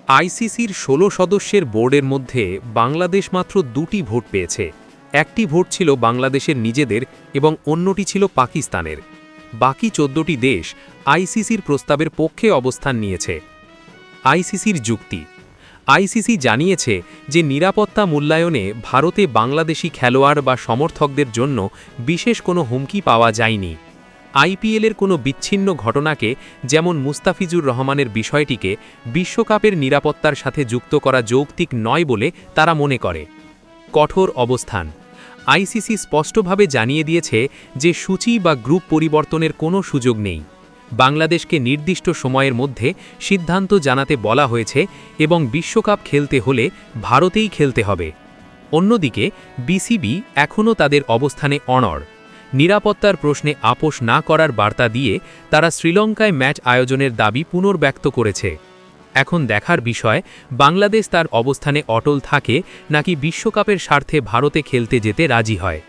আইসিসির ১৬ সদস্যের বোর্ডের মধ্যে বাংলাদেশ মাত্র ২টি ভোট পেয়েছে। একটি ভোট ছিল বাংলাদেশের নিজেদের এবং অন্যটি ছিল পাকিস্তানের। বাকি ১৪টি দেশ আইসিসির প্রস্তাবের পক্ষে অবস্থান নিয়েছে। আইসিসির যুক্তি: আইসিসি জানিয়েছে যে নিরাপত্তা মূল্যায়নে ভারতে বাংলাদেশি খেলোয়াড় বা সমর্থকদের জন্য বিশেষ কোনো হুমকি পাওয়া যায়নি। আইপিএলের কোনো বিচ্ছিন্ন ঘটনাকে, যেমন মুস্তাফিজুর রহমানের বিষয়টিকে, বিশ্বকাপের নিরাপত্তার সাথে যুক্ত করা যৌক্তিক নয় বলে তারা মনে করে। কঠোর অবস্থান: আইসিসি স্পষ্টভাবে জানিয়ে দিয়েছে যে সূচি বা গ্রুপ পরিবর্তনের কোনো সুযোগ নেই। বাংলাদেশকে নির্দিষ্ট সময়ের মধ্যে সিদ্ধান্ত জানাতে বলা হয়েছে এবং বিশ্বকাপ খেলতে হলে ভারতেই খেলতে হবে। অন্যদিকে বিসিবি এখনও তাদের অবস্থানে অনড়। নিরাপত্তার প্রশ্নে আপোষ না করার বার্তা দিয়ে তারা শ্রীলঙ্কায় ম্যাচ আয়োজনের দাবি পুনর্ব্যক্ত করেছে। এখন দেখার বিষয়, বাংলাদেশ তার অবস্থানে অটল থাকে নাকি বিশ্বকাপের স্বার্থে ভারতে খেলতে যেতে রাজি হয়।